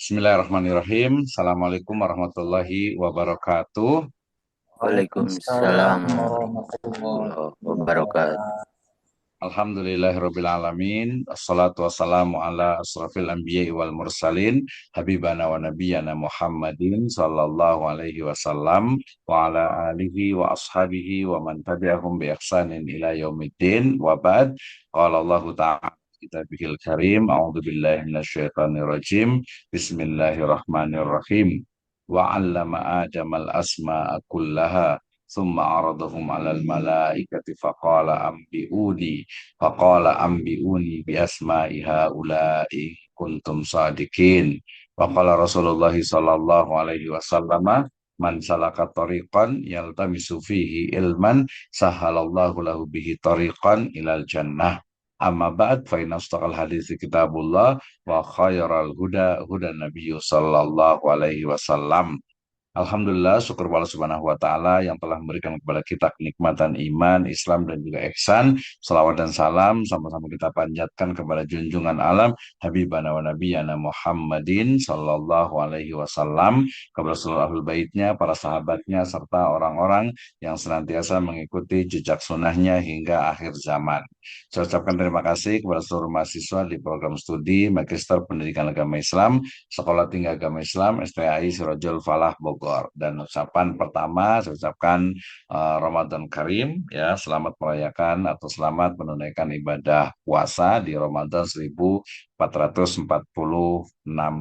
Bismillahirrahmanirrahim. Assalamualaikum warahmatullahi wabarakatuh. Waalaikumsalam Waalaikumsalam warahmatullahi warahmatullahi wabarakatuh. wabarakatuh. Alhamdulillahirrabbilalamin. Assalatu wassalamu ala asrafil anbiya'i wal mursalin. Habibana wa nabiyana Muhammadin sallallahu alaihi wasallam. Wa ala alihi wa ashabihi wa man tabi'ahum bi ihsanin ila yaumiddin. Wa ba'd. Qala Allah ta'ala kitabihil karim. A'udzu billahi minasyaitonir rajim. Bismillahirrahmanirrahim. Wa 'allama Adamal asma'a kullaha. ثم عرضهم على الملائكة فقال أنبئوني بأسماء هؤلاء إن كنتم صادقين. وقال رسول الله صلى الله عليه وسلم من سلك طريقا يلتمس فيه علما سهل الله له به طريقا إلى الجنة. أما بعد فإن أصدق الحديث كتاب الله وخير الهدى هدى النبي صلى الله عليه وسلم. Alhamdulillah, syukur Allah Subhanahu wa Ta'ala yang telah memberikan kepada kita kenikmatan iman, Islam, dan juga ihsan. Salawat dan salam sama-sama kita panjatkan kepada junjungan alam Habibana wa Nabiyana Muhammadin Sallallahu Alaihi Wasallam, kepada seluruh ahlul baitnya, para sahabatnya, serta orang-orang yang senantiasa mengikuti jejak sunnahnya hingga akhir zaman. Saya ucapkan terima kasih kepada seluruh mahasiswa di program studi Magister Pendidikan Agama Islam Sekolah Tinggi Agama Islam STAI Sirajul Falah Bogor. Dan ucapan pertama saya ucapkan Ramadan Karim, ya, selamat merayakan atau selamat menunaikan ibadah puasa di Ramadan 1446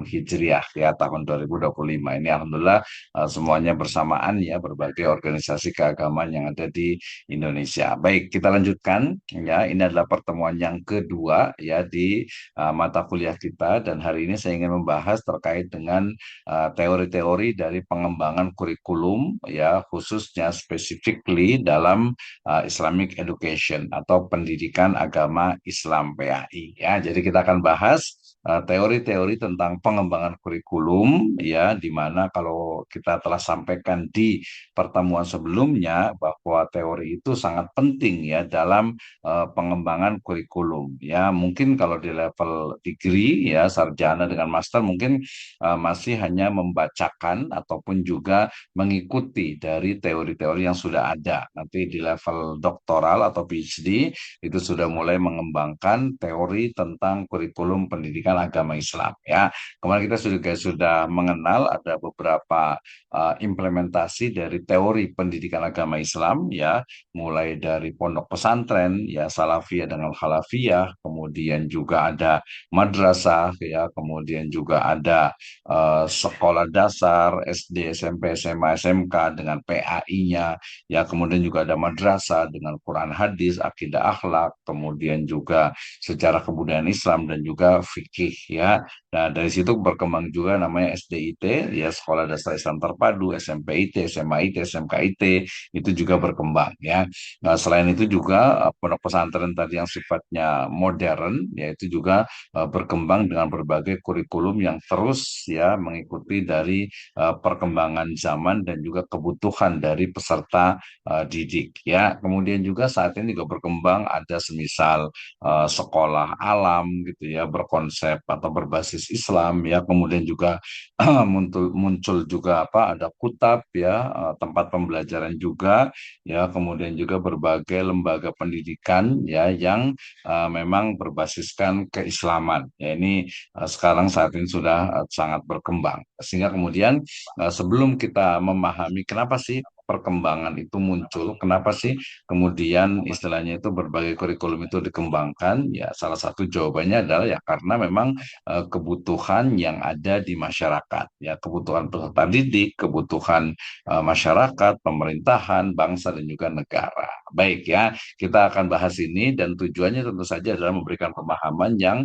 Hijriah, ya, tahun 2025 ini. Alhamdulillah semuanya bersamaan, ya, berbagai organisasi keagamaan yang ada di Indonesia. Baik, kita lanjutkan, ya. Ini adalah pertemuan yang kedua, ya, di mata kuliah kita, dan hari ini saya ingin membahas terkait dengan teori-teori dari pengembangan kurikulum, ya, khususnya specifically dalam Islamic Education atau pendidikan agama Islam PAI, ya. Jadi kita akan bahas teori-teori tentang pengembangan kurikulum, ya, di mana kalau kita telah sampaikan di pertemuan sebelumnya bahwa teori itu sangat penting, ya, dalam pengembangan kurikulum, ya. Mungkin kalau di level degree, ya, sarjana dengan master mungkin masih hanya membacakan ataupun juga mengikuti dari teori-teori yang sudah ada. Nanti di level doktoral atau PhD itu sudah mulai mengembangkan teori tentang kurikulum pendidikan agama Islam, ya. Kemarin kita sudah mengenal ada beberapa implementasi dari teori pendidikan agama Islam, ya, mulai dari pondok pesantren, ya, salafiyah dengan khalafiyah, kemudian juga ada madrasah, ya, kemudian juga ada sekolah dasar SD, SMP, SMA, SMK dengan PAI-nya, ya, kemudian juga ada madrasah dengan Quran hadis, akidah akhlak, kemudian juga sejarah kebudayaan Islam dan juga fikih, ya. Nah, dari situ berkembang juga namanya SDIT, ya, Sekolah Dasar Islam Terpadu, SMPIT, SMAIT, SMKIT, itu juga berkembang, ya. Nah, selain itu juga pondok pesantren tadi yang sifatnya modern, yaitu juga berkembang dengan berbagai kurikulum yang terus, ya, mengikuti dari perkembangan zaman dan juga kebutuhan dari peserta didik, ya. Kemudian juga saat ini juga berkembang ada semisal sekolah alam, gitu, ya, berkonsep atau berbasis Islam, ya. Kemudian juga muncul juga ada kutab, ya, tempat pembelajaran juga, ya. Kemudian juga berbagai lembaga pendidikan, ya, yang memang berbasiskan keislaman, ya. Ini sekarang saat ini sudah sangat berkembang, sehingga kemudian sebelum kita memahami kenapa sih perkembangan itu muncul, kenapa sih kemudian istilahnya itu berbagai kurikulum itu dikembangkan, ya, salah satu jawabannya adalah ya karena memang kebutuhan yang ada di masyarakat, ya, kebutuhan peserta didik, kebutuhan masyarakat, pemerintahan, bangsa dan juga negara. Baik, ya, kita akan bahas ini dan tujuannya tentu saja adalah memberikan pemahaman yang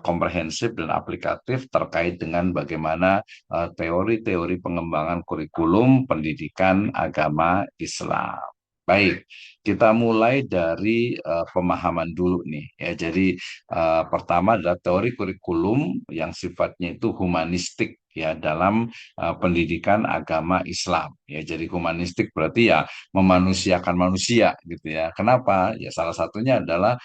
komprehensif dan aplikatif terkait dengan bagaimana teori-teori pengembangan kurikulum pendidikan agama Islam. Baik, kita mulai dari pemahaman dulu nih, ya. Jadi pertama adalah teori kurikulum yang sifatnya itu humanistik, ya dalam pendidikan agama Islam. Ya, jadi humanistik berarti ya memanusiakan manusia gitu ya. Kenapa? Ya salah satunya adalah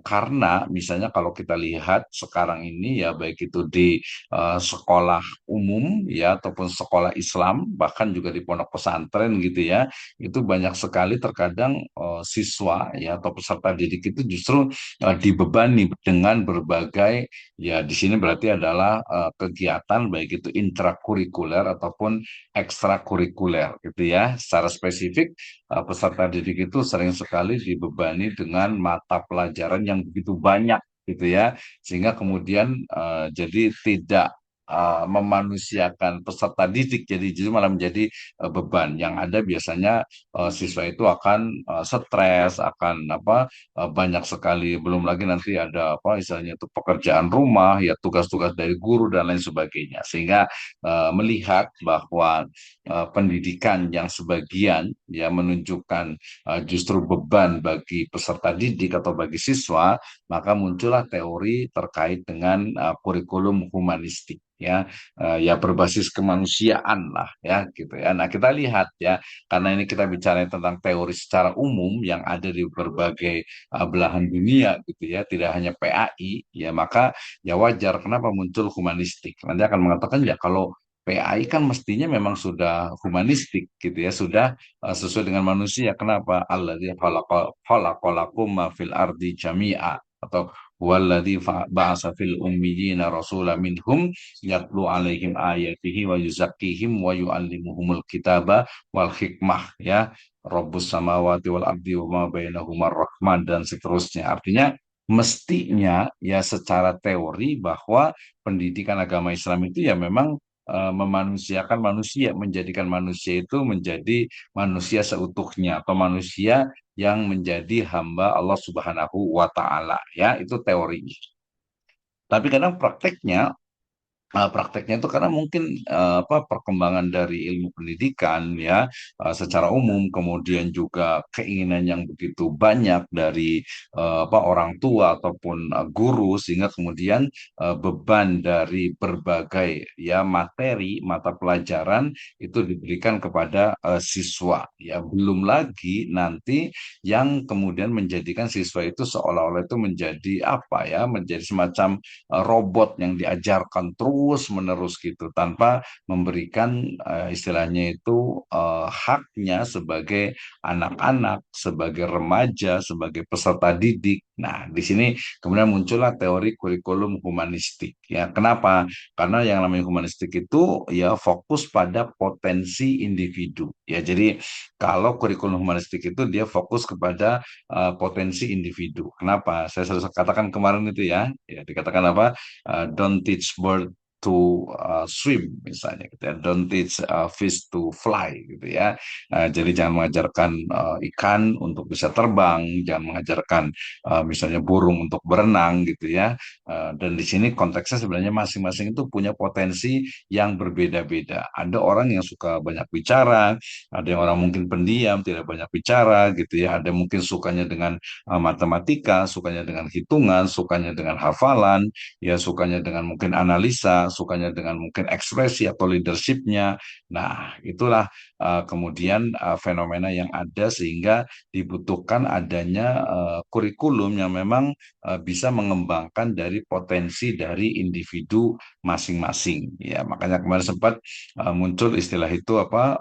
karena misalnya kalau kita lihat sekarang ini ya baik itu di sekolah umum ya ataupun sekolah Islam bahkan juga di pondok pesantren gitu ya, itu banyak sekali terkadang siswa ya atau peserta didik itu justru dibebani dengan berbagai, ya di sini berarti adalah kegiatan baik itu intrakurikuler ataupun ekstrakurikuler gitu ya. Secara spesifik peserta didik itu sering sekali dibebani dengan mata pelajaran yang begitu banyak gitu ya, sehingga kemudian jadi tidak memanusiakan peserta didik, jadi justru malah menjadi beban yang ada biasanya siswa itu akan stres, akan apa, banyak sekali, belum lagi nanti ada apa istilahnya itu pekerjaan rumah ya, tugas-tugas dari guru dan lain sebagainya, sehingga melihat bahwa pendidikan yang sebagian ya menunjukkan justru beban bagi peserta didik atau bagi siswa, maka muncullah teori terkait dengan kurikulum humanistik ya, ya berbasis kemanusiaan lah ya gitu ya. Nah kita lihat ya, karena ini kita bicara tentang teori secara umum yang ada di berbagai belahan dunia gitu ya, tidak hanya PAI ya, maka ya wajar kenapa muncul humanistik. Nanti akan mengatakan ya kalau PAI kan mestinya memang sudah humanistik gitu ya, sudah sesuai dengan manusia. Kenapa? Alladzi khalaqalakum ma fil ardi jami'a, atau huwallazi ba'asa fil ummiyina rasulan minhum yatlu alaihim ayatihi wa yuzakkihim wa yu'allimuhumul kitaba wal hikmah ya. Rabbus samawati wal ardi wa ma bainahuma rahman dan seterusnya. Artinya mestinya ya secara teori bahwa pendidikan agama Islam itu ya memang memanusiakan manusia, menjadikan manusia itu menjadi manusia seutuhnya atau manusia yang menjadi hamba Allah Subhanahu wa taala ya, itu teorinya. Tapi kadang prakteknya itu karena mungkin apa perkembangan dari ilmu pendidikan ya secara umum, kemudian juga keinginan yang begitu banyak dari apa orang tua ataupun guru, sehingga kemudian beban dari berbagai ya materi mata pelajaran itu diberikan kepada siswa ya, belum lagi nanti yang kemudian menjadikan siswa itu seolah-olah itu menjadi apa ya, menjadi semacam robot yang diajarkan terus menerus gitu tanpa memberikan istilahnya itu haknya sebagai anak-anak, sebagai remaja, sebagai peserta didik. Nah, di sini kemudian muncullah teori kurikulum humanistik. Ya, kenapa? Karena yang namanya humanistik itu ya fokus pada potensi individu. Ya, jadi kalau kurikulum humanistik itu dia fokus kepada potensi individu. Kenapa? Saya selalu katakan kemarin itu ya, ya dikatakan apa? Don't teach bird to swim misalnya gitu ya, don't teach fish to fly gitu ya. Jadi jangan mengajarkan ikan untuk bisa terbang, jangan mengajarkan misalnya burung untuk berenang gitu ya. Dan di sini konteksnya sebenarnya masing-masing itu punya potensi yang berbeda-beda. Ada orang yang suka banyak bicara, ada yang orang mungkin pendiam, tidak banyak bicara gitu ya. Ada mungkin sukanya dengan matematika, sukanya dengan hitungan, sukanya dengan hafalan, ya sukanya dengan mungkin analisa, sukanya dengan mungkin ekspresi atau leadershipnya. Nah, itulah kemudian fenomena yang ada, sehingga dibutuhkan adanya kurikulum yang memang bisa mengembangkan dari potensi dari individu masing-masing. Ya, makanya kemarin sempat muncul istilah itu apa?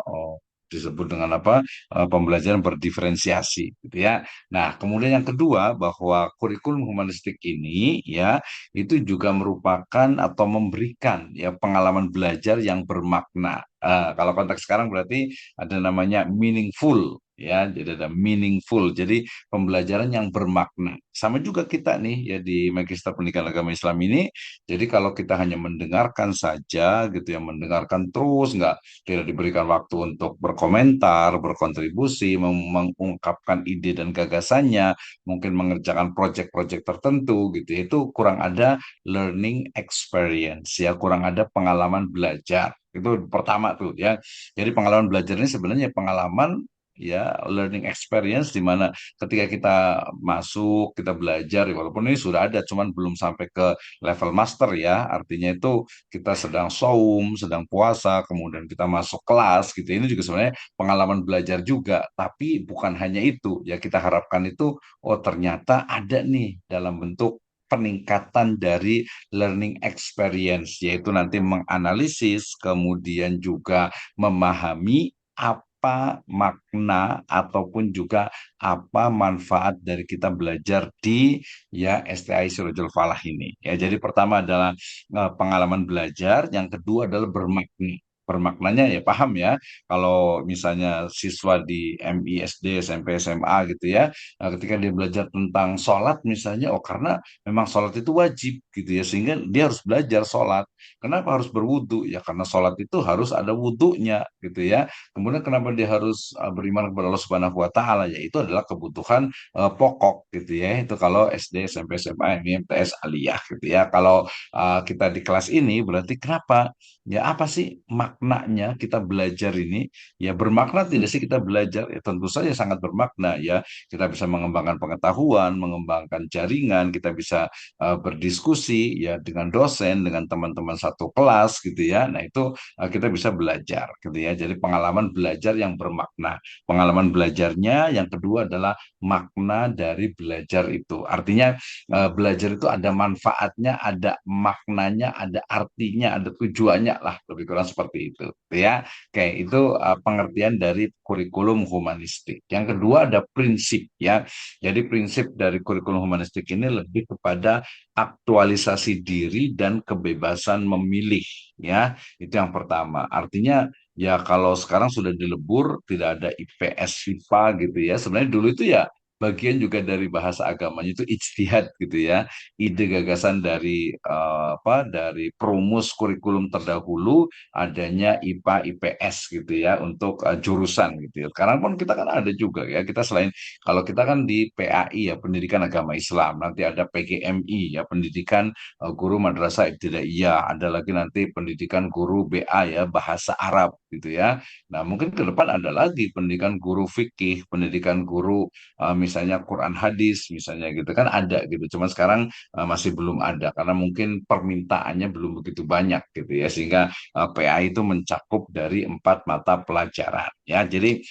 Disebut dengan apa, pembelajaran berdiferensiasi gitu ya. Nah, kemudian yang kedua bahwa kurikulum humanistik ini ya itu juga merupakan atau memberikan ya pengalaman belajar yang bermakna. Kalau konteks sekarang berarti ada namanya meaningful ya, jadi ada meaningful, jadi pembelajaran yang bermakna. Sama juga kita nih ya di Magister Pendidikan Agama Islam ini, jadi kalau kita hanya mendengarkan saja gitu ya, mendengarkan terus, nggak, tidak diberikan waktu untuk berkomentar, berkontribusi, mengungkapkan ide dan gagasannya, mungkin mengerjakan proyek-proyek tertentu gitu, itu kurang ada learning experience ya, kurang ada pengalaman belajar. Itu pertama tuh ya. Jadi pengalaman belajar ini sebenarnya pengalaman ya, learning experience di mana ketika kita masuk, kita belajar, ya, walaupun ini sudah ada, cuman belum sampai ke level master ya. Artinya itu kita sedang saum, sedang puasa, kemudian kita masuk kelas gitu. Ini juga sebenarnya pengalaman belajar juga, tapi bukan hanya itu. Ya kita harapkan itu, oh ternyata ada nih dalam bentuk peningkatan dari learning experience, yaitu nanti menganalisis, kemudian juga memahami apa makna ataupun juga apa manfaat dari kita belajar di ya STI Sirojul Falah ini. Ya, jadi pertama adalah pengalaman belajar, yang kedua adalah bermakna. Bermaknanya ya paham ya, kalau misalnya siswa di MI, SD, SMP, SMA gitu ya, ketika dia belajar tentang sholat misalnya, oh karena memang sholat itu wajib gitu ya, sehingga dia harus belajar sholat. Kenapa harus berwudu? Ya karena sholat itu harus ada wudunya gitu ya. Kemudian kenapa dia harus beriman kepada Allah Subhanahu Wa Taala? Ya itu adalah kebutuhan pokok gitu ya. Itu kalau SD, SMP, SMA, MI, MTS, aliyah gitu ya. Kalau kita di kelas ini berarti kenapa? Ya apa sih maknanya kita belajar ini? Ya bermakna tidak sih kita belajar? Ya tentu saja sangat bermakna ya. Kita bisa mengembangkan pengetahuan, mengembangkan jaringan, kita bisa berdiskusi ya dengan dosen, dengan teman-teman satu kelas gitu ya. Nah itu kita bisa belajar gitu ya. Jadi pengalaman belajar yang bermakna. Pengalaman belajarnya yang kedua adalah makna dari belajar itu. Artinya belajar itu ada manfaatnya, ada maknanya, ada artinya, ada tujuannya lah, lebih kurang seperti itu ya. Oke, itu pengertian dari kurikulum humanistik. Yang kedua ada prinsip ya. Jadi prinsip dari kurikulum humanistik ini lebih kepada aktualisasi diri dan kebebasan memilih ya. Itu yang pertama. Artinya ya kalau sekarang sudah dilebur, tidak ada IPS FIPA gitu ya. Sebenarnya dulu itu ya bagian juga dari bahasa agamanya itu ijtihad gitu ya, ide gagasan dari dari perumus kurikulum terdahulu adanya IPA IPS gitu ya untuk jurusan gitu ya. Sekarang pun kita kan ada juga ya, kita selain kalau kita kan di PAI ya, pendidikan agama Islam, nanti ada PGMI ya, pendidikan guru madrasah ibtidaiyah, ada lagi nanti pendidikan guru BA ya, bahasa Arab gitu ya. Nah mungkin ke depan ada lagi pendidikan guru fikih, pendidikan guru misalnya Quran hadis misalnya gitu kan ada gitu. Cuma sekarang masih belum ada karena mungkin permintaannya belum begitu banyak gitu ya, sehingga PA itu mencakup dari 4 mata pelajaran ya. Jadi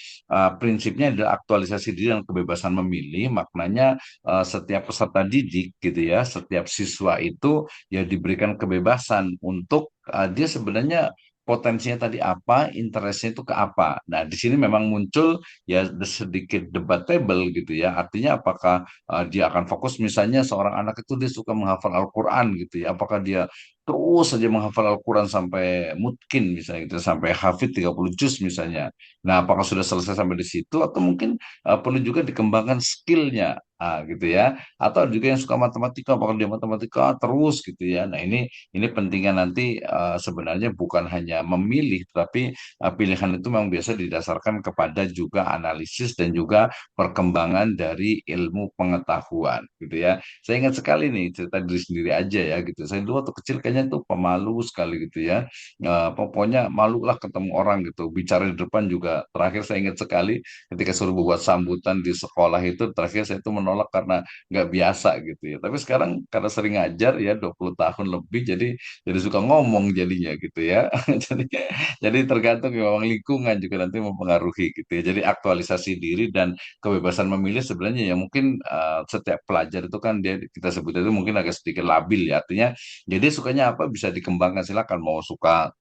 prinsipnya adalah aktualisasi diri dan kebebasan memilih. Maknanya setiap peserta didik gitu ya, setiap siswa itu ya diberikan kebebasan untuk dia sebenarnya potensinya tadi apa, interestnya itu ke apa. Nah, di sini memang muncul ya sedikit debatable gitu ya. Artinya apakah dia akan fokus, misalnya seorang anak itu dia suka menghafal Al-Quran gitu ya. Apakah dia terus saja menghafal Al-Quran sampai mungkin misalnya gitu, sampai hafid 30 juz misalnya. Nah, apakah sudah selesai sampai di situ atau mungkin perlu juga dikembangkan skillnya gitu ya. Atau juga yang suka matematika, apakah dia matematika terus gitu ya. Nah, ini pentingnya nanti sebenarnya bukan hanya memilih, tapi pilihan itu memang biasa didasarkan kepada juga analisis dan juga perkembangan dari ilmu pengetahuan gitu ya. Saya ingat sekali nih cerita diri sendiri aja ya gitu. Saya dulu waktu kecil kayaknya tuh pemalu sekali gitu ya. Pokoknya malu lah ketemu orang gitu. Bicara di depan juga. Terakhir saya ingat sekali ketika suruh buat sambutan di sekolah itu, terakhir saya itu menolak karena nggak biasa gitu ya. Tapi sekarang karena sering ngajar ya 20 tahun lebih, jadi suka ngomong jadinya gitu ya. Jadi tergantung ya, memang lingkungan juga nanti mempengaruhi gitu ya. Jadi aktualisasi diri dan kebebasan memilih sebenarnya ya mungkin setiap pelajar itu kan dia kita sebut itu mungkin agak sedikit labil ya. Artinya jadi sukanya apa bisa dikembangkan, silakan, mau suka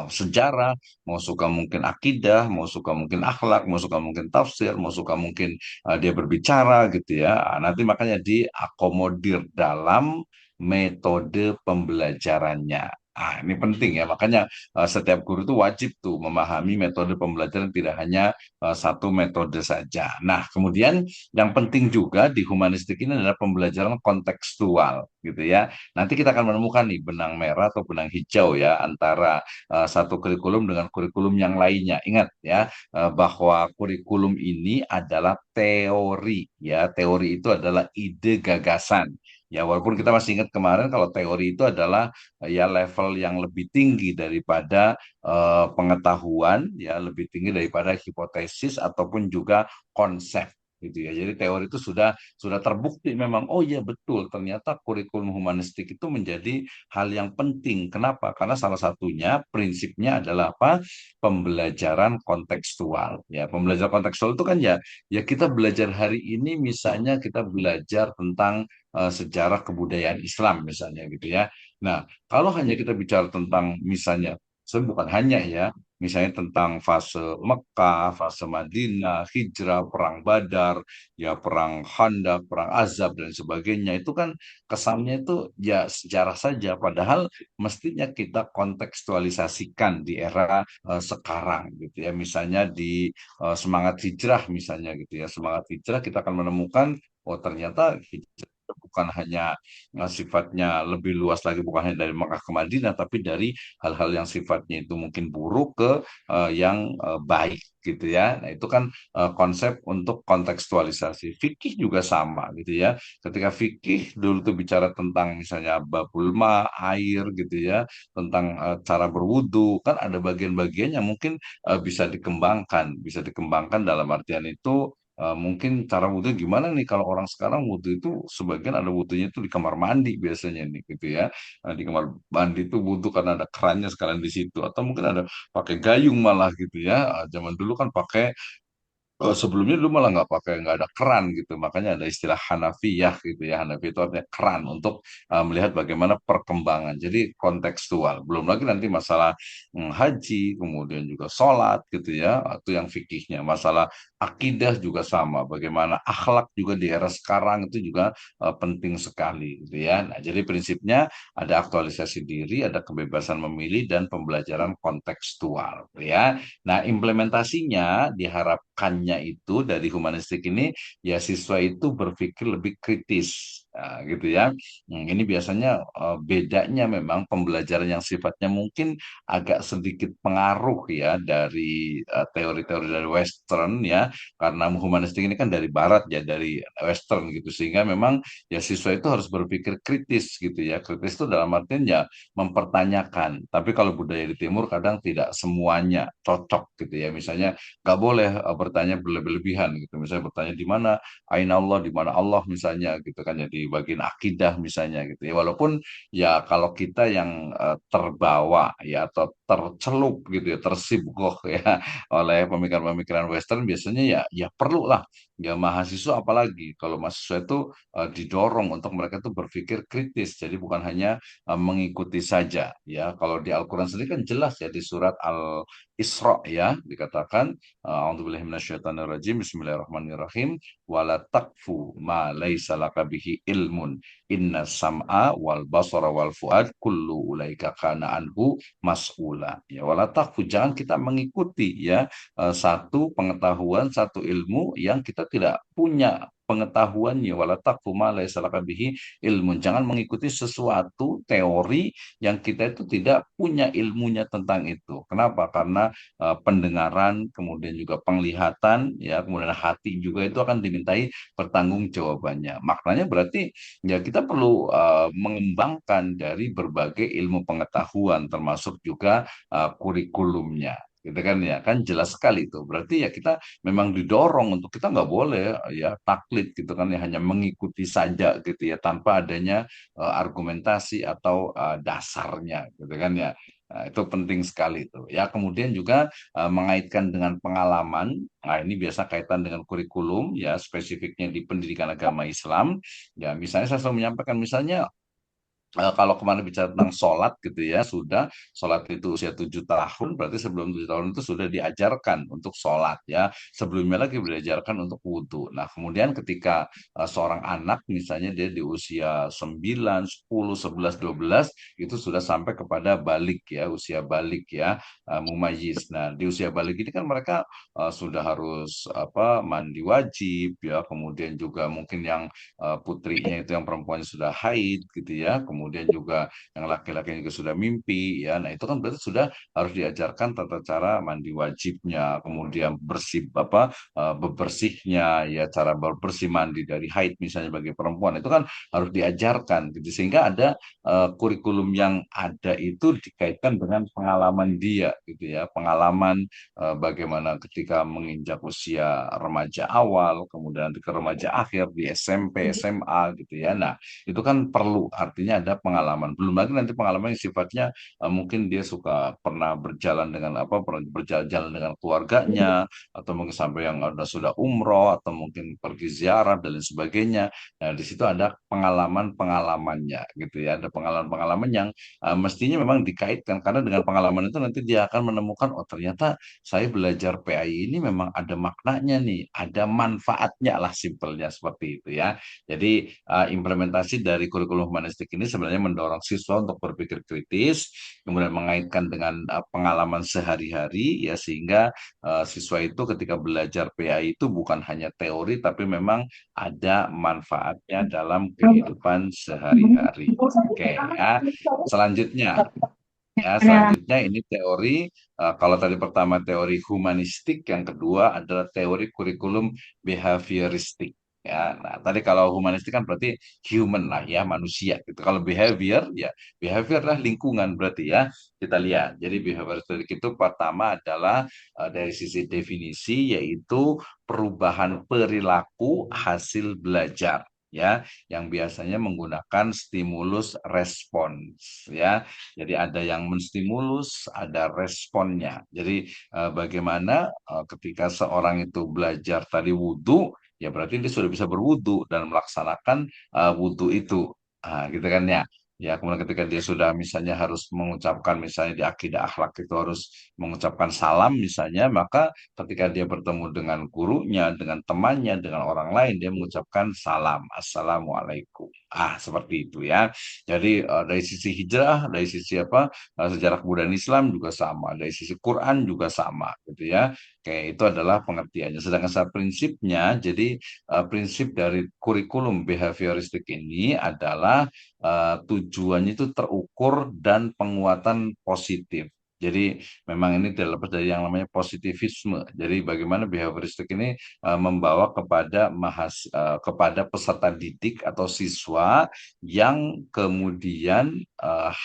sejarah, mau suka mungkin akidah, mau suka mungkin akhlak, mau suka mungkin tafsir, mau suka mungkin dia berbicara gitu ya. Nanti makanya diakomodir dalam metode pembelajarannya. Ini penting ya, makanya setiap guru itu wajib tuh memahami metode pembelajaran, tidak hanya satu metode saja. Nah, kemudian yang penting juga di humanistik ini adalah pembelajaran kontekstual gitu ya. Nanti kita akan menemukan nih benang merah atau benang hijau ya antara satu kurikulum dengan kurikulum yang lainnya. Ingat ya, bahwa kurikulum ini adalah teori ya. Teori itu adalah ide gagasan. Ya, walaupun kita masih ingat kemarin kalau teori itu adalah ya level yang lebih tinggi daripada pengetahuan, ya lebih tinggi daripada hipotesis ataupun juga konsep gitu ya. Jadi teori itu sudah terbukti memang oh iya betul ternyata kurikulum humanistik itu menjadi hal yang penting. Kenapa? Karena salah satunya prinsipnya adalah apa? Pembelajaran kontekstual. Ya, pembelajaran kontekstual itu kan ya kita belajar hari ini misalnya kita belajar tentang sejarah kebudayaan Islam misalnya gitu ya. Nah, kalau hanya kita bicara tentang misalnya, sebenarnya bukan hanya ya, misalnya tentang fase Mekah, fase Madinah, hijrah, perang Badar, ya perang Khandaq, perang Azab dan sebagainya, itu kan kesannya itu ya sejarah saja, padahal mestinya kita kontekstualisasikan di era sekarang gitu ya. Misalnya di semangat hijrah misalnya gitu ya, semangat hijrah kita akan menemukan oh ternyata hijrah bukan hanya sifatnya lebih luas lagi bukan hanya dari Mekah ke Madinah tapi dari hal-hal yang sifatnya itu mungkin buruk ke yang baik gitu ya. Nah, itu kan konsep untuk kontekstualisasi. Fikih juga sama gitu ya. Ketika fikih dulu tuh bicara tentang misalnya babul ma, air gitu ya, tentang cara berwudu, kan ada bagian-bagian yang mungkin bisa dikembangkan dalam artian itu mungkin cara wudhu gimana nih kalau orang sekarang wudhu itu sebagian ada wudhunya itu di kamar mandi biasanya nih gitu ya. Nah, di kamar mandi itu wudhu karena ada kerannya sekalian di situ atau mungkin ada pakai gayung malah gitu ya. Zaman dulu kan pakai sebelumnya dulu malah nggak ada keran gitu, makanya ada istilah Hanafiyah gitu ya. Hanafi itu artinya keran untuk melihat bagaimana perkembangan. Jadi kontekstual. Belum lagi nanti masalah haji, kemudian juga sholat gitu ya, itu yang fikihnya. Masalah akidah juga sama. Bagaimana akhlak juga di era sekarang itu juga penting sekali gitu ya. Nah, jadi prinsipnya ada aktualisasi diri, ada kebebasan memilih dan pembelajaran kontekstual ya. Nah, implementasinya diharapkannya itu dari humanistik ini ya siswa itu berpikir lebih kritis. Nah, gitu ya. Ini biasanya bedanya memang pembelajaran yang sifatnya mungkin agak sedikit pengaruh ya dari teori-teori dari Western ya, karena humanistik ini kan dari Barat ya, dari Western gitu, sehingga memang ya siswa itu harus berpikir kritis gitu ya. Kritis itu dalam artian ya mempertanyakan. Tapi kalau budaya di Timur kadang tidak semuanya cocok gitu ya. Misalnya nggak boleh bertanya berlebih-lebihan gitu. Misalnya bertanya di mana Aina Allah, di mana Allah misalnya gitu kan. Jadi bagian akidah misalnya gitu ya. Walaupun ya kalau kita yang terbawa ya atau tercelup gitu ya, tersibuk ya oleh pemikiran-pemikiran Western biasanya ya perlu lah ya mahasiswa apalagi kalau mahasiswa itu didorong untuk mereka itu berpikir kritis. Jadi bukan hanya mengikuti saja ya. Kalau di Al-Qur'an sendiri kan jelas ya di surat Al-Isra ya dikatakan a'udzubillahi minasyaitonirrajim bismillahirrahmanirrahim wala taqfu ma laisa laka bihi ilmun inna sam'a wal basara wal fuad kullu ulaika kana anhu mas'ula ya wala taqfu jangan kita mengikuti ya satu pengetahuan satu ilmu yang kita tidak punya pengetahuannya wala taqfu ma laisa laka bihi ilmu. Jangan mengikuti sesuatu teori yang kita itu tidak punya ilmunya tentang itu. Kenapa? Karena pendengaran, kemudian juga penglihatan, ya, kemudian hati juga itu akan dimintai pertanggungjawabannya. Maknanya berarti ya kita perlu mengembangkan dari berbagai ilmu pengetahuan, termasuk juga kurikulumnya. Gitu kan jelas sekali itu. Berarti ya kita memang didorong untuk kita nggak boleh ya taklid gitu kan ya hanya mengikuti saja gitu ya tanpa adanya argumentasi atau dasarnya gitu kan ya. Nah, itu penting sekali itu ya kemudian juga mengaitkan dengan pengalaman. Nah, ini biasa kaitan dengan kurikulum ya spesifiknya di pendidikan agama Islam ya misalnya saya selalu menyampaikan misalnya kalau kemarin bicara tentang sholat gitu ya, sudah sholat itu usia 7 tahun, berarti sebelum 7 tahun itu sudah diajarkan untuk sholat ya. Sebelumnya lagi diajarkan untuk wudhu. Nah, kemudian ketika seorang anak misalnya dia di usia 9, 10, 11, 12 itu sudah sampai kepada balik ya, usia balik ya, mumayyiz. Nah, di usia balik ini kan mereka sudah harus apa mandi wajib ya, kemudian juga mungkin yang putrinya itu yang perempuannya sudah haid gitu ya, kemudian kemudian juga yang laki-laki juga sudah mimpi ya. Nah, itu kan berarti sudah harus diajarkan tata cara mandi wajibnya, kemudian bebersihnya ya, cara bersih mandi dari haid misalnya bagi perempuan itu kan harus diajarkan gitu, sehingga ada kurikulum yang ada itu dikaitkan dengan pengalaman dia gitu ya, pengalaman bagaimana ketika menginjak usia remaja awal, kemudian ke remaja akhir di SMP, SMA gitu ya. Nah, itu kan perlu, artinya ada pengalaman. Belum lagi nanti pengalaman yang sifatnya mungkin dia suka pernah berjalan dengan pernah berjalan dengan keluarganya, atau mungkin sampai yang ada sudah umroh, atau mungkin pergi ziarah dan lain sebagainya. Nah, di situ ada pengalaman-pengalamannya gitu ya, ada pengalaman-pengalaman yang mestinya memang dikaitkan, karena dengan pengalaman itu nanti dia akan menemukan, oh ternyata saya belajar PAI ini memang ada maknanya nih, ada manfaatnya lah, simpelnya seperti itu ya. Jadi implementasi dari kurikulum humanistik ini sebenarnya mendorong siswa untuk berpikir kritis, kemudian mengaitkan dengan pengalaman sehari-hari ya, sehingga siswa itu ketika belajar PAI itu bukan hanya teori, tapi memang ada manfaatnya dalam kehidupan sehari-hari. Oke ya, selanjutnya. Ya, selanjutnya ini teori, kalau tadi pertama teori humanistik, yang kedua adalah teori kurikulum behavioristik. Ya, nah tadi kalau humanistik kan berarti human lah ya, manusia gitu. Kalau behavior ya, behavior lah lingkungan berarti ya. Kita lihat. Jadi behavioristik itu pertama adalah dari sisi definisi, yaitu perubahan perilaku hasil belajar ya, yang biasanya menggunakan stimulus respons ya. Jadi ada yang menstimulus, ada responnya. Jadi bagaimana ketika seorang itu belajar tadi wudhu, ya berarti dia sudah bisa berwudhu dan melaksanakan wudhu itu. Gitu kan ya. Ya, kemudian ketika dia sudah misalnya harus mengucapkan, misalnya di akidah akhlak itu harus mengucapkan salam misalnya, maka ketika dia bertemu dengan gurunya, dengan temannya, dengan orang lain, dia mengucapkan salam, assalamualaikum. Seperti itu ya. Jadi dari sisi hijrah, dari sisi sejarah kebudayaan Islam juga sama, dari sisi Quran juga sama, gitu ya. Kayak itu adalah pengertiannya. Sedangkan secara prinsipnya, jadi prinsip dari kurikulum behavioristik ini adalah tujuannya itu terukur dan penguatan positif. Jadi memang ini terlepas dari yang namanya positivisme. Jadi bagaimana behavioristik ini membawa kepada peserta didik atau siswa yang kemudian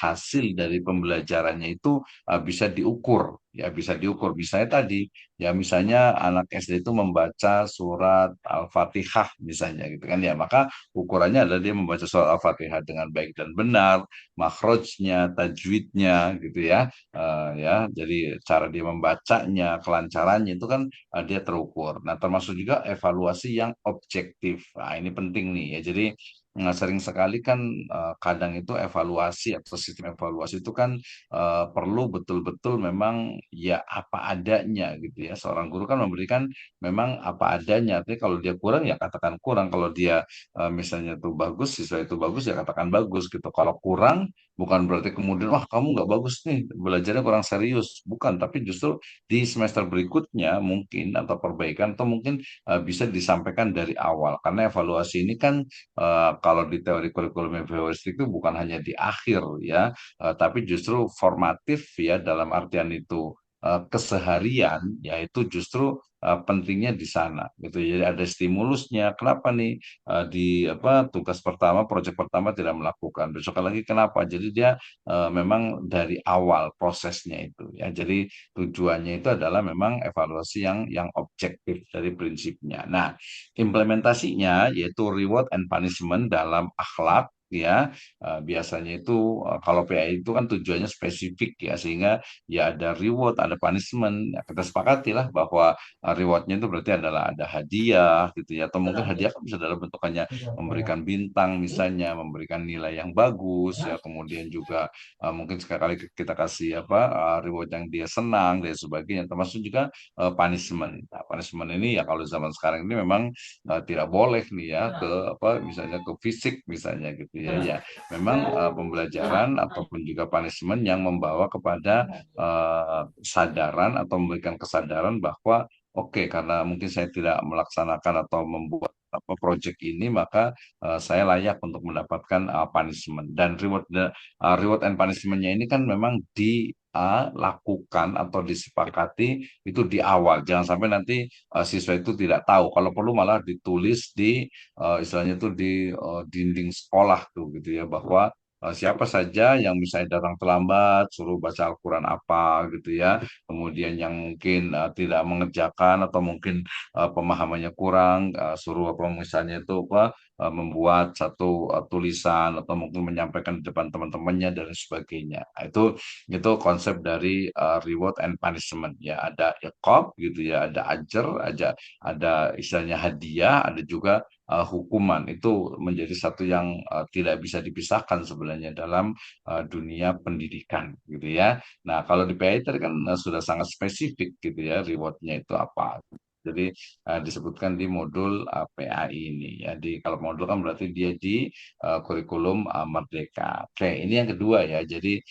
hasil dari pembelajarannya itu bisa diukur, ya bisa diukur. Misalnya tadi, ya misalnya anak SD itu membaca surat Al-Fatihah misalnya gitu kan ya, maka ukurannya adalah dia membaca surat Al-Fatihah dengan baik dan benar, makhrajnya, tajwidnya gitu ya. Ya, jadi cara dia membacanya, kelancarannya itu kan dia terukur. Nah, termasuk juga evaluasi yang objektif. Nah, ini penting nih ya. Jadi sering sekali kan kadang itu evaluasi atau sistem evaluasi itu kan perlu betul-betul memang ya apa adanya gitu ya. Seorang guru kan memberikan memang apa adanya. Tapi kalau dia kurang ya katakan kurang. Kalau dia misalnya tuh bagus, siswa itu bagus ya katakan bagus gitu. Kalau kurang bukan berarti kemudian wah kamu nggak bagus nih, belajarnya kurang serius. Bukan, tapi justru di semester berikutnya mungkin atau perbaikan, atau mungkin bisa disampaikan dari awal. Karena evaluasi ini kan kalau di teori kurikulum behavioristik itu bukan hanya di akhir ya, tapi justru formatif ya, dalam artian itu keseharian, yaitu justru pentingnya di sana gitu. Jadi ada stimulusnya. Kenapa nih di tugas pertama, proyek pertama tidak melakukan, besok lagi kenapa? Jadi dia memang dari awal prosesnya itu ya. Jadi tujuannya itu adalah memang evaluasi yang objektif dari prinsipnya. Nah, implementasinya yaitu reward and punishment dalam akhlak ya. Biasanya itu kalau PAI itu kan tujuannya spesifik ya, sehingga ya ada reward, ada punishment. Ya, kita sepakati lah bahwa rewardnya itu berarti adalah ada hadiah gitu ya, atau mungkin hadiah kan bisa dalam bentukannya memberikan bintang misalnya, memberikan nilai yang bagus ya, kemudian juga mungkin sekali kita kasih reward yang dia senang dan sebagainya, termasuk juga punishment. Nah, punishment ini ya kalau zaman sekarang ini memang tidak boleh nih ya ke misalnya ke fisik misalnya gitu ya. Ya memang pembelajaran ataupun juga punishment yang membawa kepada kesadaran atau memberikan kesadaran bahwa oke, karena mungkin saya tidak melaksanakan atau membuat apa project ini, maka saya layak untuk mendapatkan punishment. Dan reward and punishmentnya ini kan memang dilakukan atau disepakati itu di awal. Jangan sampai nanti siswa itu tidak tahu. Kalau perlu malah ditulis di istilahnya itu di dinding sekolah tuh gitu ya, bahwa siapa saja yang misalnya datang terlambat suruh baca Al-Quran apa gitu ya, kemudian yang mungkin tidak mengerjakan atau mungkin pemahamannya kurang, suruh apa misalnya itu apa membuat satu tulisan atau mungkin menyampaikan di depan teman-temannya dan sebagainya. Nah, itu konsep dari reward and punishment ya. Ada iqab gitu ya, ada ajar, ada istilahnya hadiah, ada juga hukuman. Itu menjadi satu yang tidak bisa dipisahkan sebenarnya dalam dunia pendidikan gitu ya. Nah, kalau di PAI tadi kan sudah sangat spesifik gitu ya, rewardnya itu apa. Jadi disebutkan di modul PAI ini ya. Kalau modul kan berarti dia di kurikulum Merdeka. Oke, ini yang kedua ya. Jadi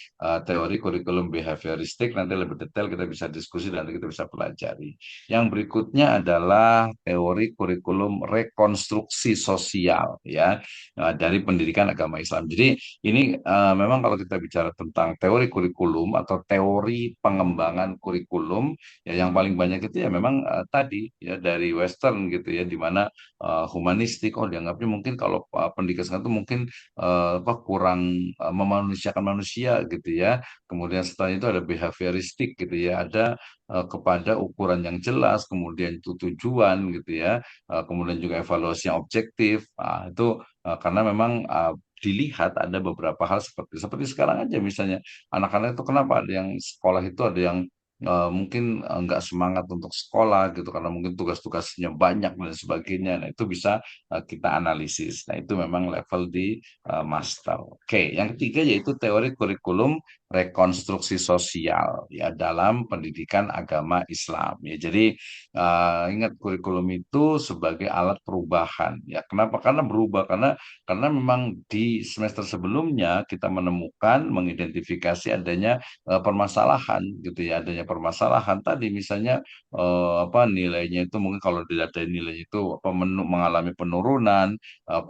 teori kurikulum behavioristik nanti lebih detail kita bisa diskusi dan nanti kita bisa pelajari. Yang berikutnya adalah teori kurikulum rekonstruksi sosial ya, dari pendidikan agama Islam. Jadi ini memang kalau kita bicara tentang teori kurikulum atau teori pengembangan kurikulum, ya yang paling banyak itu ya memang tadi ya dari Western gitu ya, di mana humanistik oh dianggapnya mungkin kalau pendidikan sekarang itu mungkin apa kurang memanusiakan manusia gitu ya. Kemudian setelah itu ada behavioristik gitu ya, ada kepada ukuran yang jelas, kemudian itu tujuan gitu ya, kemudian juga evaluasi yang objektif. Nah, itu karena memang dilihat ada beberapa hal seperti seperti sekarang aja misalnya anak-anak itu kenapa ada yang sekolah itu ada yang mungkin nggak semangat untuk sekolah gitu karena mungkin tugas-tugasnya banyak dan sebagainya. Nah, itu bisa kita analisis. Nah, itu memang level di master. Oke, yang ketiga yaitu teori kurikulum rekonstruksi sosial ya dalam pendidikan agama Islam. Ya, jadi ingat kurikulum itu sebagai alat perubahan. Ya, kenapa? Karena berubah karena memang di semester sebelumnya kita menemukan mengidentifikasi adanya permasalahan gitu ya, adanya permasalahan tadi misalnya apa nilainya itu mungkin kalau dilihat dari nilainya itu apa mengalami penurunan,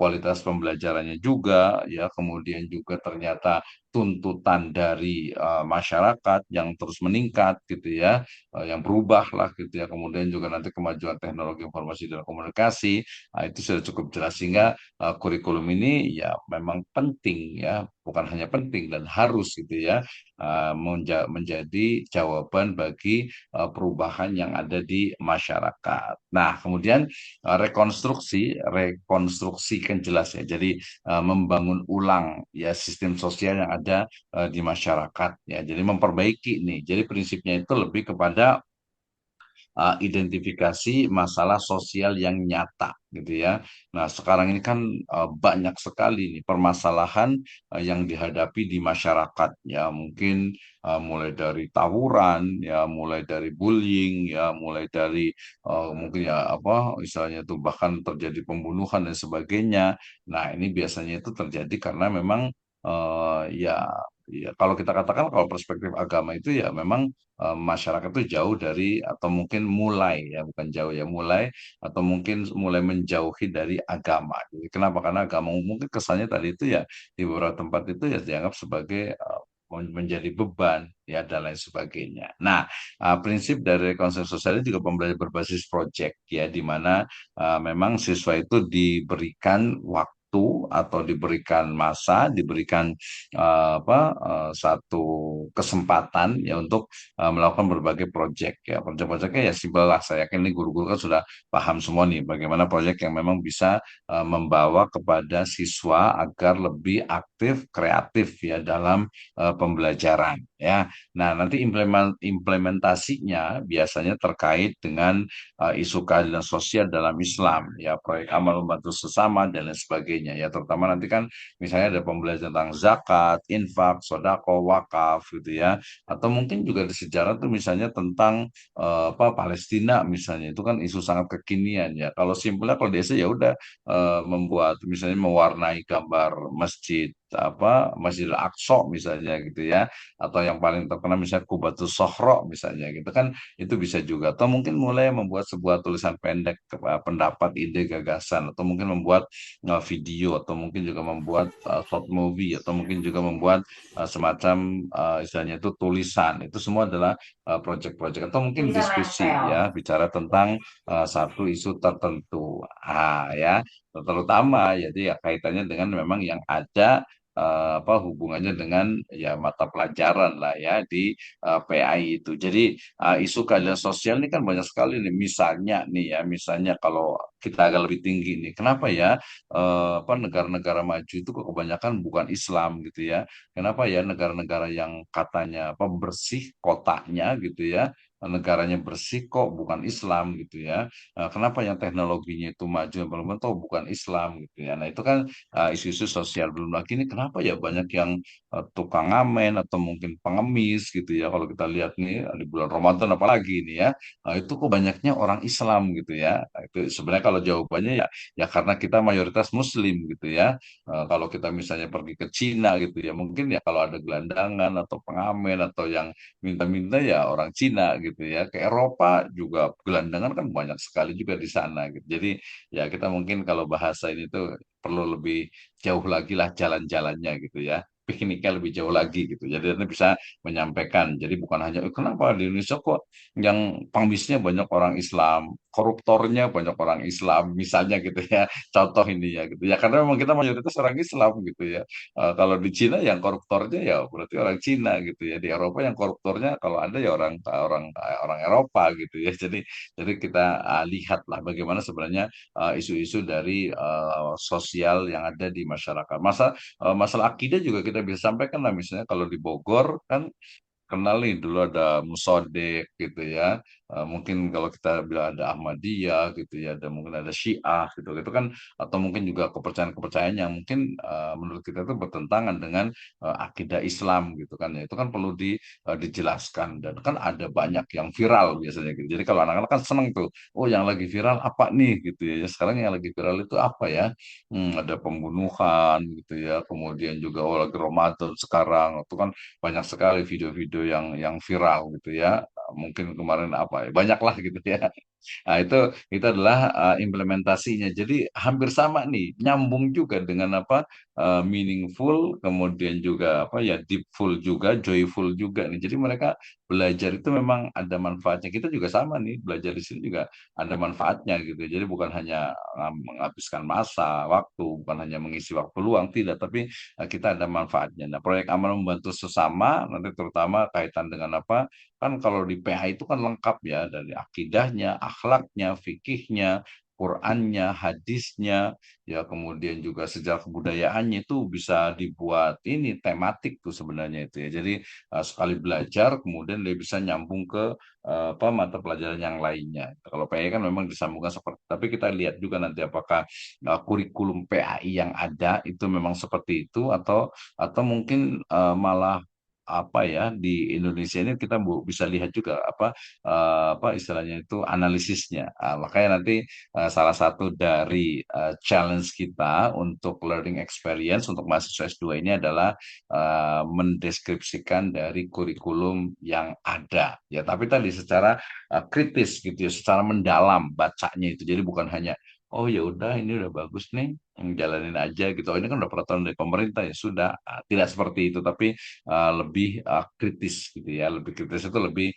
kualitas pembelajarannya juga ya, kemudian juga ternyata tuntutan dari masyarakat yang terus meningkat gitu ya, yang berubah lah gitu ya, kemudian juga nanti kemajuan teknologi informasi dan komunikasi, nah, itu sudah cukup jelas sehingga kurikulum ini ya memang penting ya, bukan hanya penting dan harus gitu ya, menjadi jawaban bagi perubahan yang ada di masyarakat. Nah, kemudian rekonstruksi kan jelas ya. Jadi membangun ulang ya sistem sosial yang ada di masyarakat ya. Jadi memperbaiki nih. Jadi prinsipnya itu lebih kepada identifikasi masalah sosial yang nyata gitu ya. Nah, sekarang ini kan banyak sekali nih permasalahan yang dihadapi di masyarakat ya. Mungkin mulai dari tawuran ya, mulai dari bullying ya, mulai dari mungkin ya apa misalnya itu bahkan terjadi pembunuhan dan sebagainya. Nah, ini biasanya itu terjadi karena memang ya ya kalau kita katakan kalau perspektif agama itu ya memang masyarakat itu jauh dari atau mungkin mulai ya bukan jauh ya mulai atau mungkin mulai menjauhi dari agama. Jadi kenapa? Karena agama mungkin kesannya tadi itu ya di beberapa tempat itu ya dianggap sebagai menjadi beban ya dan lain sebagainya. Nah, prinsip dari konsep sosial ini juga pembelajaran berbasis proyek ya di mana memang siswa itu diberikan waktu atau diberikan masa, diberikan satu kesempatan ya untuk melakukan berbagai proyek ya. Proyek-proyeknya ya simpel lah. Saya yakin ini guru-guru kan sudah paham semua nih bagaimana proyek yang memang bisa membawa kepada siswa agar lebih aktif, kreatif ya dalam pembelajaran ya. Nah, nanti implementasinya biasanya terkait dengan isu keadilan sosial dalam Islam ya, proyek amal membantu sesama dan lain sebagainya ya. Terutama nanti kan misalnya ada pembelajaran tentang zakat, infak, sodako, wakaf gitu ya, atau mungkin juga di sejarah tuh misalnya tentang apa Palestina misalnya itu kan isu sangat kekinian ya. Kalau simpelnya kalau desa ya udah membuat misalnya mewarnai gambar masjid apa Masjidil Aqsa misalnya gitu ya, atau yang paling terkenal misalnya Qubatus Sokhro misalnya gitu kan, itu bisa juga. Atau mungkin mulai membuat sebuah tulisan pendek, pendapat, ide, gagasan, atau mungkin membuat video, atau mungkin juga membuat short movie, atau mungkin juga membuat semacam istilahnya itu tulisan. Itu semua adalah project-project, atau mungkin Tulisan diskusi nempel. ya, bicara tentang satu isu tertentu. Ya, terutama jadi ya kaitannya dengan memang yang ada apa hubungannya dengan ya mata pelajaran lah ya di PAI itu. Jadi isu keadilan sosial ini kan banyak sekali nih. Misalnya nih ya, misalnya kalau kita agak lebih tinggi nih, kenapa ya apa negara-negara maju itu kok kebanyakan bukan Islam gitu ya? Kenapa ya negara-negara yang katanya apa bersih kotanya gitu ya, negaranya bersih kok bukan Islam gitu ya? Kenapa yang teknologinya itu maju yang belum tentu bukan Islam gitu ya? Nah itu kan isu-isu sosial. Belum lagi ini kenapa ya banyak yang tukang ngamen atau mungkin pengemis gitu ya, kalau kita lihat nih di bulan Ramadan apalagi ini ya, itu kok banyaknya orang Islam gitu ya. Nah, itu sebenarnya kalau jawabannya ya ya karena kita mayoritas Muslim gitu ya. Kalau kita misalnya pergi ke Cina gitu ya, mungkin ya kalau ada gelandangan atau pengamen atau yang minta-minta ya orang Cina gitu ya. Ke Eropa juga gelandangan kan banyak sekali juga di sana gitu. Jadi ya kita mungkin kalau bahasa ini tuh perlu lebih jauh lagi lah jalan-jalannya gitu ya. Pikniknya lebih jauh lagi gitu. Jadi nanti bisa menyampaikan. Jadi bukan hanya kenapa di Indonesia kok yang pengemisnya banyak orang Islam, koruptornya banyak orang Islam, misalnya gitu ya. Contoh ini ya gitu ya. Karena memang kita mayoritas orang Islam gitu ya. Kalau di Cina yang koruptornya ya berarti orang Cina gitu ya. Di Eropa yang koruptornya kalau ada ya orang orang orang Eropa gitu ya. Jadi kita lihatlah bagaimana sebenarnya isu-isu dari sosial yang ada di masyarakat. Masalah akidah juga kita bisa sampaikan lah, misalnya kalau di Bogor kan kenal nih dulu ada Musodek gitu ya. Mungkin kalau kita bilang ada Ahmadiyah gitu ya, ada mungkin ada Syiah gitu gitu kan, atau mungkin juga kepercayaan-kepercayaan yang mungkin menurut kita itu bertentangan dengan akidah Islam gitu kan ya. Itu kan perlu dijelaskan, dan kan ada banyak yang viral biasanya gitu. Jadi kalau anak-anak kan seneng tuh, oh yang lagi viral apa nih gitu ya. Sekarang yang lagi viral itu apa ya? Ada pembunuhan gitu ya, kemudian juga oh lagi Ramadan sekarang, itu kan banyak sekali video-video yang viral gitu ya. Mungkin kemarin apa ya, banyak lah gitu ya. Nah, itu adalah implementasinya. Jadi hampir sama nih, nyambung juga dengan apa meaningful, kemudian juga apa ya deepful juga, joyful juga nih. Jadi mereka belajar itu memang ada manfaatnya. Kita juga sama nih, belajar di sini juga ada manfaatnya gitu. Jadi bukan hanya menghabiskan masa, waktu, bukan hanya mengisi waktu luang, tidak, tapi kita ada manfaatnya. Nah, proyek amal membantu sesama, nanti terutama kaitan dengan apa? Kan kalau di PH itu kan lengkap ya, dari akidahnya, akhlaknya, fikihnya, Qurannya, hadisnya, ya kemudian juga sejarah kebudayaannya itu bisa dibuat ini tematik tuh sebenarnya itu ya. Jadi sekali belajar kemudian dia bisa nyambung ke apa mata pelajaran yang lainnya. Kalau PAI kan memang disambungkan seperti, tapi kita lihat juga nanti apakah kurikulum PAI yang ada itu memang seperti itu, atau mungkin malah apa ya di Indonesia ini kita bisa lihat juga apa istilahnya itu analisisnya. Makanya nanti salah satu dari challenge kita untuk learning experience untuk mahasiswa S2 ini adalah mendeskripsikan dari kurikulum yang ada ya, tapi tadi secara kritis gitu ya, secara mendalam bacanya itu. Jadi bukan hanya oh ya udah ini udah bagus nih jalanin aja gitu. Oh, ini kan udah peraturan dari pemerintah ya sudah. Tidak seperti itu, tapi lebih kritis gitu ya. Lebih kritis itu lebih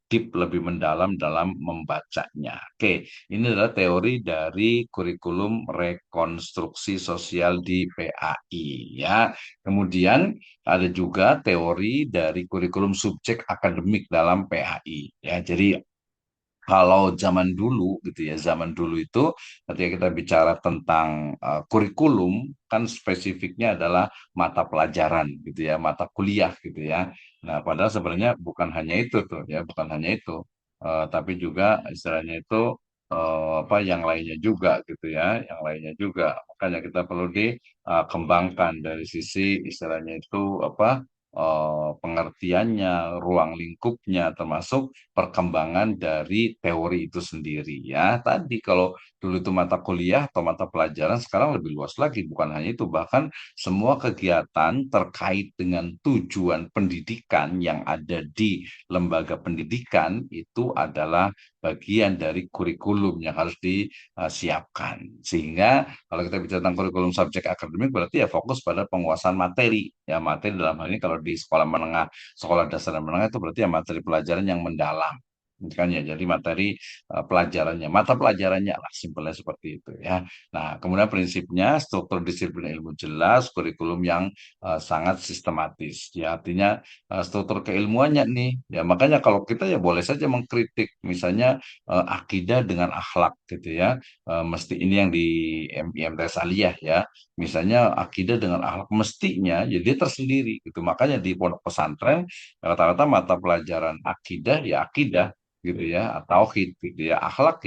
deep, lebih mendalam dalam membacanya. Oke, ini adalah teori dari kurikulum rekonstruksi sosial di PAI ya. Kemudian ada juga teori dari kurikulum subjek akademik dalam PAI ya. Jadi kalau zaman dulu gitu ya, zaman dulu itu ketika kita bicara tentang kurikulum kan spesifiknya adalah mata pelajaran gitu ya, mata kuliah gitu ya. Nah, padahal sebenarnya bukan hanya itu tuh ya, bukan hanya itu. Tapi juga istilahnya itu apa yang lainnya juga gitu ya, yang lainnya juga. Makanya kita perlu dikembangkan dari sisi istilahnya itu apa pengertiannya, ruang lingkupnya, termasuk perkembangan dari teori itu sendiri ya. Tadi kalau dulu itu mata kuliah atau mata pelajaran, sekarang lebih luas lagi. Bukan hanya itu, bahkan semua kegiatan terkait dengan tujuan pendidikan yang ada di lembaga pendidikan itu adalah bagian dari kurikulum yang harus disiapkan. Sehingga kalau kita bicara tentang kurikulum subjek akademik berarti ya fokus pada penguasaan materi. Ya materi dalam hal ini kalau di sekolah menengah, sekolah dasar dan menengah itu berarti ya materi pelajaran yang mendalam. Kan ya, jadi materi pelajarannya, mata pelajarannya lah, simpelnya seperti itu ya. Nah, kemudian prinsipnya struktur disiplin ilmu jelas, kurikulum yang sangat sistematis. Ya, artinya struktur keilmuannya nih. Ya, makanya kalau kita ya boleh saja mengkritik, misalnya akidah dengan akhlak gitu ya. Mesti ini yang di IMTS Aliyah ya. Misalnya akidah dengan akhlak mestinya ya dia tersendiri gitu. Makanya di pondok pesantren rata-rata mata pelajaran akidah ya akidah gitu ya, atau tauhid gitu ya akhlak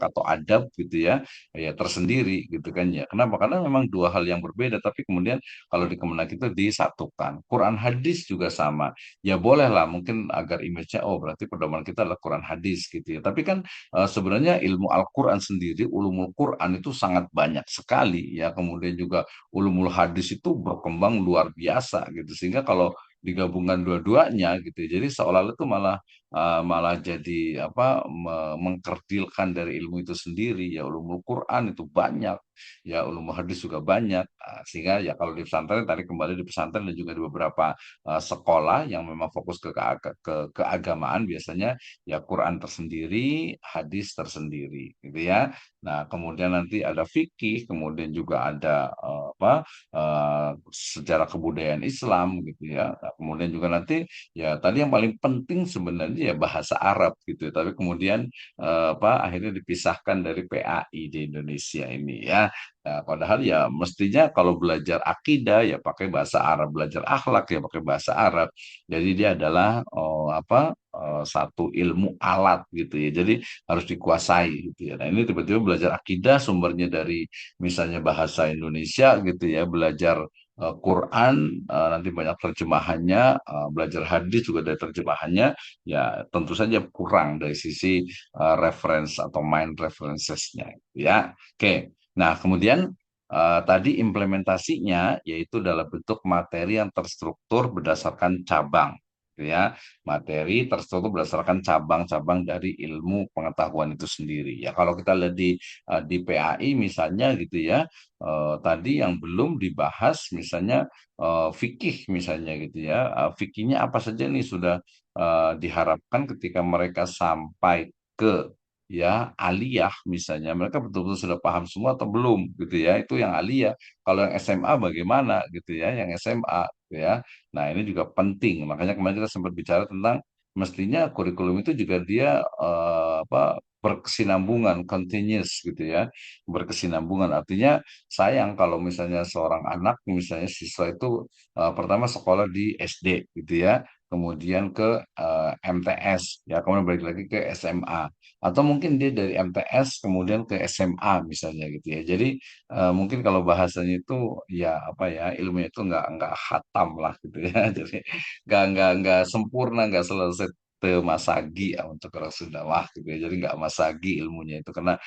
atau adab gitu ya tersendiri gitu kan ya. Kenapa? Karena memang dua hal yang berbeda, tapi kemudian kalau di Kemenak itu disatukan. Quran hadis juga sama. Ya bolehlah mungkin agar image-nya oh berarti pedoman kita adalah Quran hadis gitu ya. Tapi kan sebenarnya ilmu Al-Quran sendiri, ulumul Quran itu sangat banyak sekali ya. Kemudian juga ulumul hadis itu berkembang luar biasa gitu. Sehingga kalau digabungkan dua-duanya gitu ya, jadi seolah-olah itu malah jadi apa mengkerdilkan dari ilmu itu sendiri ya. Ulumul Quran itu banyak ya, ulumul hadis juga banyak. Sehingga ya kalau di pesantren tadi kembali di pesantren dan juga di beberapa sekolah yang memang fokus keagamaan biasanya ya Quran tersendiri, hadis tersendiri gitu ya. Nah, kemudian nanti ada fikih, kemudian juga ada sejarah kebudayaan Islam gitu ya. Nah, kemudian juga nanti ya tadi yang paling penting sebenarnya ya bahasa Arab gitu ya. Tapi kemudian akhirnya dipisahkan dari PAI di Indonesia ini ya. Nah, padahal ya mestinya kalau belajar akidah ya pakai bahasa Arab, belajar akhlak ya pakai bahasa Arab. Jadi dia adalah satu ilmu alat gitu ya. Jadi harus dikuasai gitu ya. Nah, ini tiba-tiba belajar akidah sumbernya dari misalnya bahasa Indonesia gitu ya, belajar Quran nanti banyak terjemahannya, belajar hadis juga dari terjemahannya, ya tentu saja kurang dari sisi reference atau mind referencesnya, gitu ya. Oke, nah kemudian tadi implementasinya yaitu dalam bentuk materi yang terstruktur berdasarkan cabang, gitu ya. Materi terstruktur berdasarkan cabang-cabang dari ilmu pengetahuan itu sendiri. Ya kalau kita lihat di PAI misalnya gitu ya, tadi yang belum dibahas misalnya fikih misalnya gitu ya. Fikihnya apa saja nih sudah diharapkan ketika mereka sampai ke ya aliyah misalnya mereka betul-betul sudah paham semua atau belum gitu ya, itu yang aliyah. Kalau yang SMA bagaimana gitu ya, yang SMA gitu ya. Nah ini juga penting, makanya kemarin kita sempat bicara tentang mestinya kurikulum itu juga dia berkesinambungan, continuous gitu ya, berkesinambungan. Artinya sayang kalau misalnya seorang anak, misalnya siswa itu pertama sekolah di SD gitu ya, kemudian ke MTS, ya kemudian balik lagi ke SMA, atau mungkin dia dari MTS kemudian ke SMA misalnya gitu ya. Jadi mungkin kalau bahasanya itu ya apa ya ilmunya itu nggak khatam lah gitu ya. Jadi nggak sempurna, nggak selesai masagi ya untuk orang Sunda mah gitu ya. Jadi nggak masagi ilmunya itu karena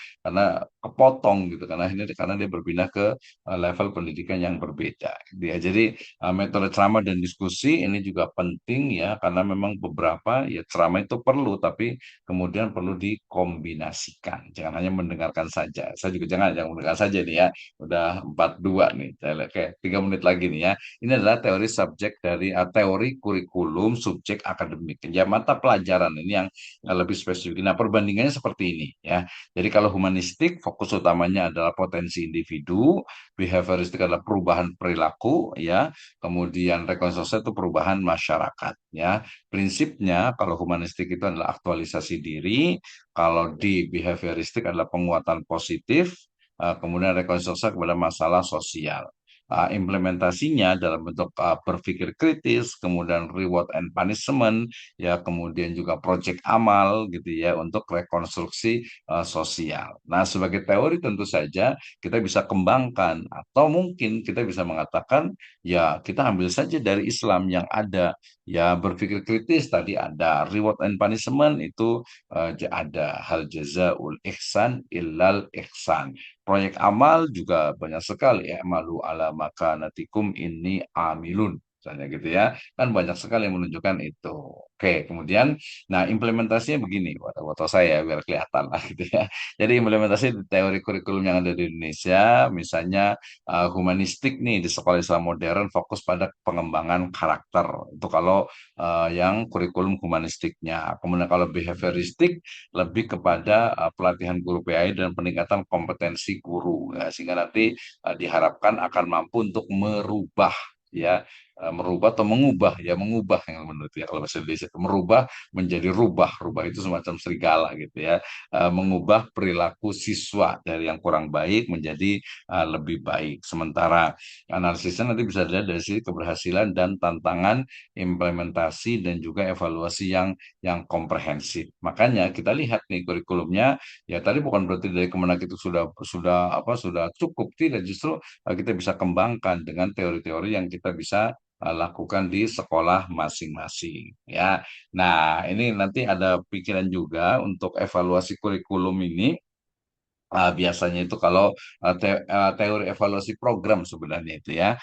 kepotong gitu karena dia berpindah ke level pendidikan yang berbeda gitu ya. Jadi metode ceramah dan diskusi ini juga penting ya karena memang beberapa ya ceramah itu perlu tapi kemudian perlu dikombinasikan. Jangan hanya mendengarkan saja. Saya juga jangan mendengar saja nih ya. Udah 42 nih. Saya lihat kayak 3 menit lagi nih ya. Ini adalah teori subjek dari teori kurikulum subjek akademik. Ya mata pelajaran ini yang lebih spesifik. Nah, perbandingannya seperti ini ya. Jadi kalau humanistik fokus utamanya adalah potensi individu, behavioristik adalah perubahan perilaku ya, kemudian rekonstruksi itu perubahan masyarakat ya. Prinsipnya kalau humanistik itu adalah aktualisasi diri, kalau di behavioristik adalah penguatan positif, kemudian rekonstruksi kepada masalah sosial. implementasinya dalam bentuk berpikir kritis, kemudian reward and punishment, ya kemudian juga proyek amal gitu ya untuk rekonstruksi sosial. Nah, sebagai teori tentu saja kita bisa kembangkan atau mungkin kita bisa mengatakan ya kita ambil saja dari Islam yang ada ya berpikir kritis tadi ada reward and punishment itu ada hal jazaul ihsan illal ihsan. Proyek amal juga banyak sekali ya malu ala makanatikum ini amilun misalnya gitu ya kan banyak sekali yang menunjukkan itu. Oke, kemudian nah implementasinya begini, foto saya biar kelihatan lah gitu ya. Jadi implementasi teori kurikulum yang ada di Indonesia, misalnya humanistik nih di sekolah Islam modern fokus pada pengembangan karakter. Itu kalau yang kurikulum humanistiknya. Kemudian kalau behavioristik lebih kepada pelatihan guru PAI dan peningkatan kompetensi guru, ya, sehingga nanti diharapkan akan mampu untuk merubah ya merubah atau mengubah ya mengubah yang menurut ya kalau bahasa Indonesia itu merubah menjadi rubah itu semacam serigala gitu ya. Mengubah perilaku siswa dari yang kurang baik menjadi lebih baik sementara analisisnya nanti bisa dilihat dari sisi keberhasilan dan tantangan implementasi dan juga evaluasi yang komprehensif. Makanya kita lihat nih kurikulumnya ya tadi bukan berarti dari Kemenak itu sudah cukup tidak justru kita bisa kembangkan dengan teori-teori yang kita bisa lakukan di sekolah masing-masing ya. Nah, ini nanti ada pikiran juga untuk evaluasi kurikulum ini. Biasanya itu kalau teori evaluasi program sebenarnya itu ya.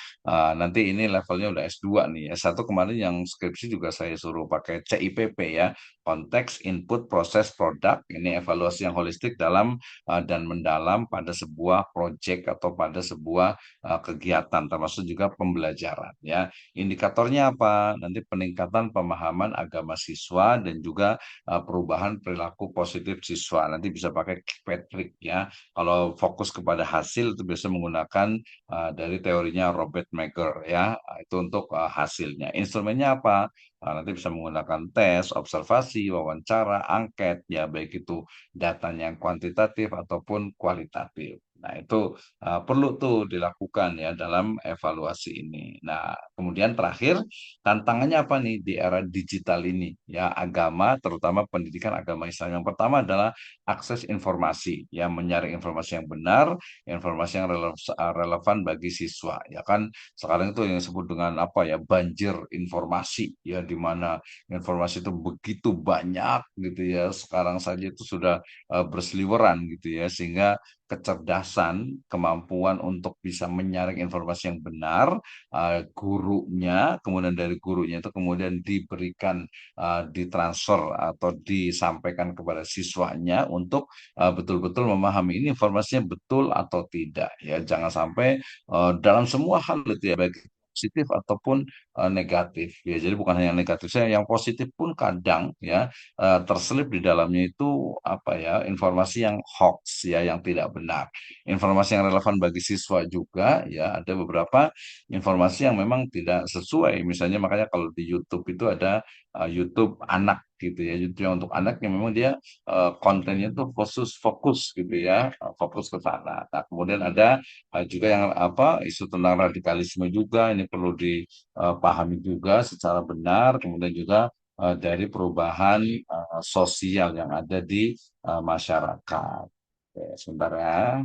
Nanti ini levelnya udah S2 nih. S1 kemarin yang skripsi juga saya suruh pakai CIPP ya. Konteks, input, proses, produk. Ini evaluasi yang holistik dalam dan mendalam pada sebuah proyek atau pada sebuah kegiatan termasuk juga pembelajaran ya. Indikatornya apa? Nanti peningkatan pemahaman agama siswa dan juga perubahan perilaku positif siswa. Nanti bisa pakai Patrick ya. Kalau fokus kepada hasil itu biasa menggunakan dari teorinya Robert Meagher ya. Itu untuk hasilnya. Instrumennya apa? Nanti bisa menggunakan tes, observasi, wawancara, angket, ya baik itu datanya yang kuantitatif ataupun kualitatif. Nah, itu perlu tuh dilakukan ya dalam evaluasi ini. Nah, kemudian terakhir tantangannya apa nih di era digital ini? Ya, agama, terutama pendidikan agama Islam. Yang pertama adalah akses informasi, ya menyaring informasi yang benar, informasi yang relevan bagi siswa. Ya kan sekarang itu yang disebut dengan apa ya banjir informasi, ya di mana informasi itu begitu banyak gitu ya. Sekarang saja itu sudah berseliweran gitu ya, sehingga kecerdasan, kemampuan untuk bisa menyaring informasi yang benar gurunya, kemudian dari gurunya itu kemudian diberikan, ditransfer atau disampaikan kepada siswanya untuk betul-betul memahami ini informasinya betul atau tidak. Ya, jangan sampai dalam semua hal itu ya baik positif ataupun negatif ya jadi bukan hanya negatif saya yang positif pun kadang ya terselip di dalamnya itu apa ya informasi yang hoax ya yang tidak benar informasi yang relevan bagi siswa juga ya ada beberapa informasi yang memang tidak sesuai. Misalnya makanya kalau di YouTube itu ada YouTube anak gitu ya. YouTube yang untuk anak yang memang dia kontennya tuh fokus gitu ya, fokus ke sana. Nah, kemudian ada juga yang apa isu tentang radikalisme juga ini perlu dipahami juga secara benar. Kemudian juga dari perubahan sosial yang ada di masyarakat. Oke, sebentar ya.